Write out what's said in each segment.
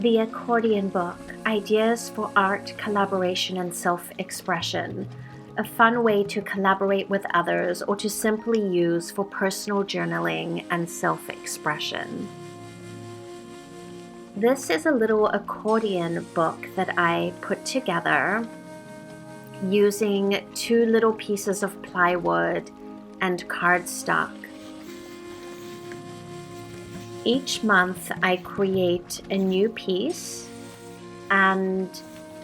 The Accordion Book, Ideas for Art, Collaboration, and Self-Expression. A fun way to collaborate with others or to simply use for personal journaling and self-expression. This is a little accordion book that I put together using 2 little pieces of plywood and cardstock. Each month I create a new piece, and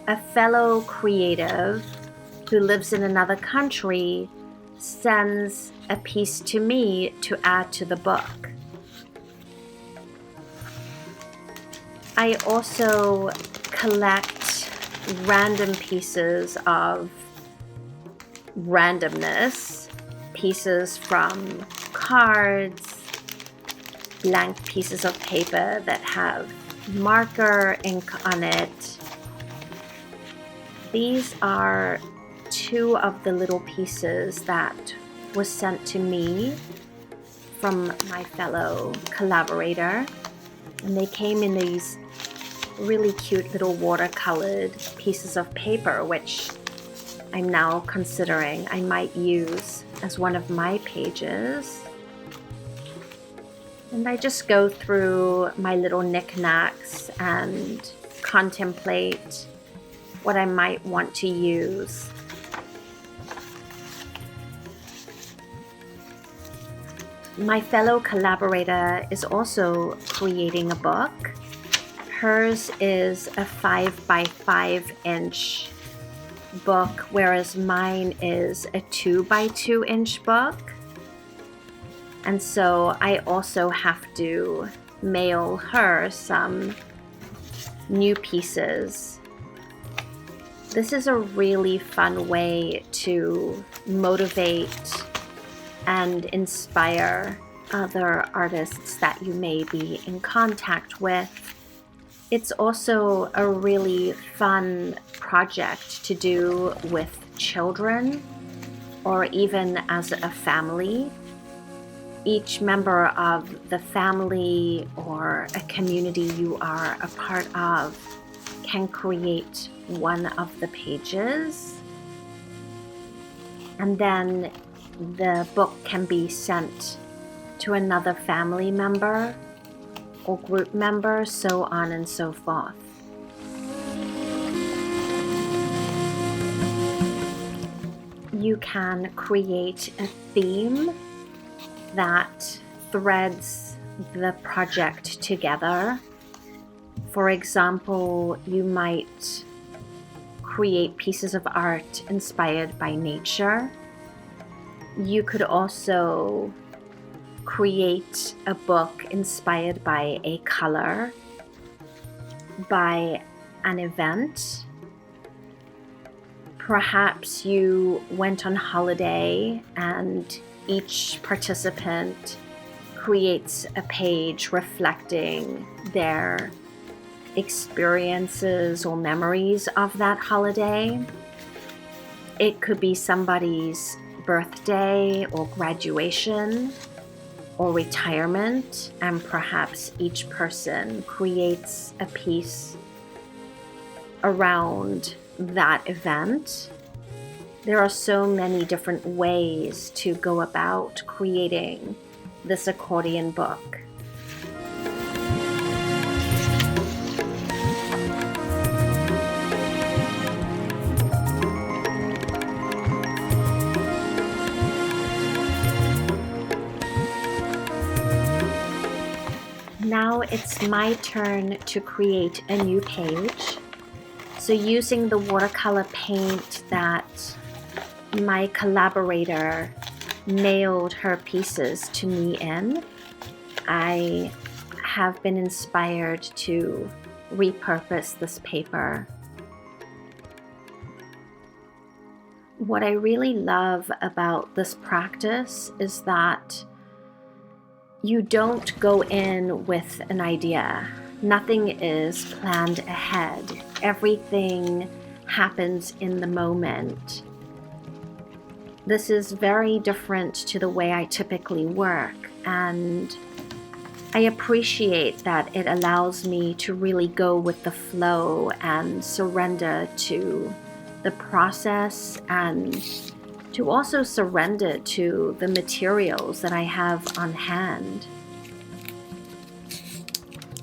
a fellow creative who lives in another country sends a piece to me to add to the book. I also collect random pieces of randomness, pieces from cards, blank pieces of paper that have marker ink on it. These are 2 of the little pieces that was sent to me from my fellow collaborator, and they came in these really cute little watercolored pieces of paper, which I'm now considering I might use as one of my pages. And I just go through my little knickknacks and contemplate what I might want to use. My fellow collaborator is also creating a book. Hers is a 5 by 5 inch book, whereas mine is a 2 by 2 inch book. And so I also have to mail her some new pieces. This is a really fun way to motivate and inspire other artists that you may be in contact with. It's also a really fun project to do with children or even as a family. Each member of the family or a community you are a part of can create one of the pages, and then the book can be sent to another family member or group member, so on and so forth. You can create a theme that threads the project together. For example, you might create pieces of art inspired by nature. You could also create a book inspired by a color, by an event. Perhaps you went on holiday and each participant creates a page reflecting their experiences or memories of that holiday. It could be somebody's birthday or graduation or retirement, and perhaps each person creates a piece around that event. There are so many different ways to go about creating this accordion book. Now it's my turn to create a new page. So using the watercolor paint that my collaborator mailed her pieces to me in, I have been inspired to repurpose this paper. What I really love about this practice is that you don't go in with an idea. Nothing is planned ahead. Everything happens in the moment. This is very different to the way I typically work, and I appreciate that it allows me to really go with the flow and surrender to the process, and to also surrender to the materials that I have on hand.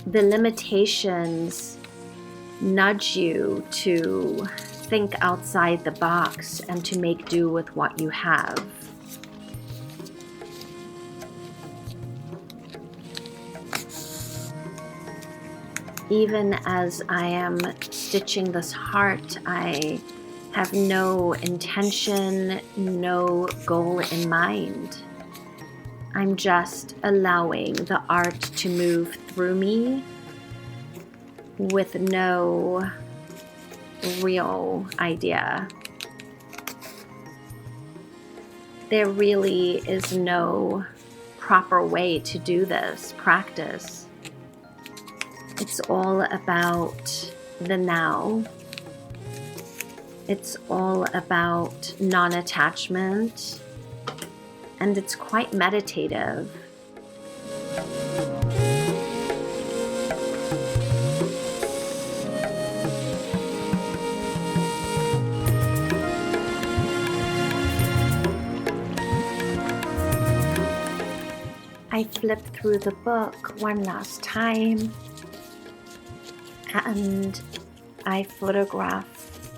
The limitations nudge you to think outside the box and to make do with what you have. Even as I am stitching this heart, I have no intention, no goal in mind. I'm just allowing the art to move through me with no real idea. There really is no proper way to do this practice. It's all about the now. It's all about non-attachment, and it's quite meditative. I flip through the book one last time, and I photograph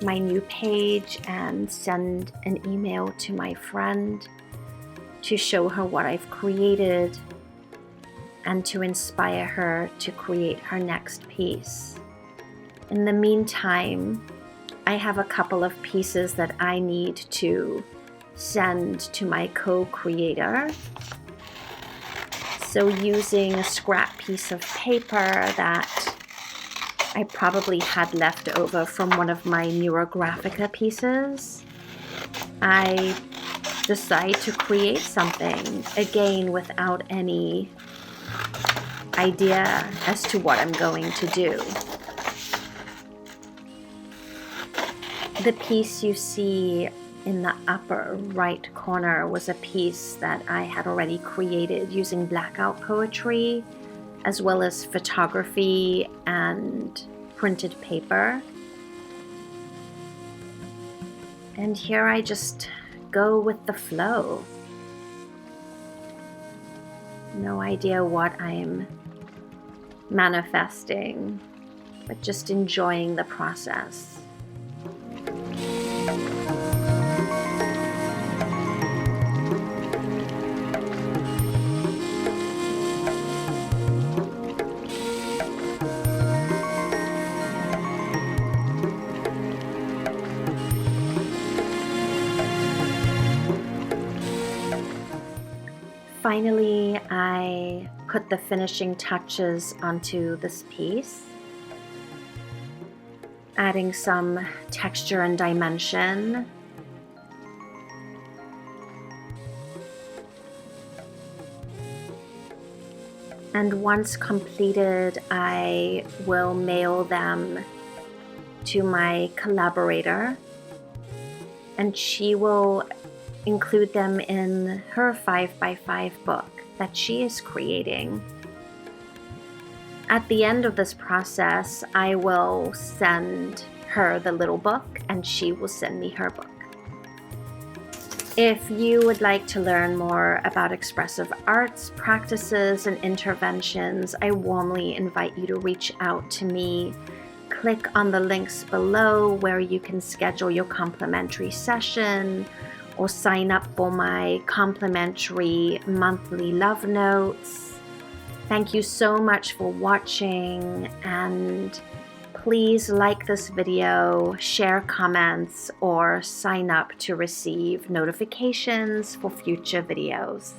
my new page and send an email to my friend to show her what I've created and to inspire her to create her next piece. In the meantime, I have a couple of pieces that I need to send to my co-creator. So using a scrap piece of paper that I probably had left over from one of my Neurographica pieces, I decide to create something, again without any idea as to what I'm going to do. The piece you see in the upper right corner was a piece that I had already created using blackout poetry, as well as photography and printed paper. And here I just go with the flow. No idea what I'm manifesting, but just enjoying the process. Finally, I put the finishing touches onto this piece, adding some texture and dimension. And once completed, I will mail them to my collaborator, and she will include them in her 5x5 book that she is creating. At the end of this process, I will send her the little book and she will send me her book. If you would like to learn more about expressive arts practices and interventions, I warmly invite you to reach out to me. Click on the links below where you can schedule your complimentary session or sign up for my complimentary monthly love notes. Thank you so much for watching, and please like this video, share comments, or sign up to receive notifications for future videos.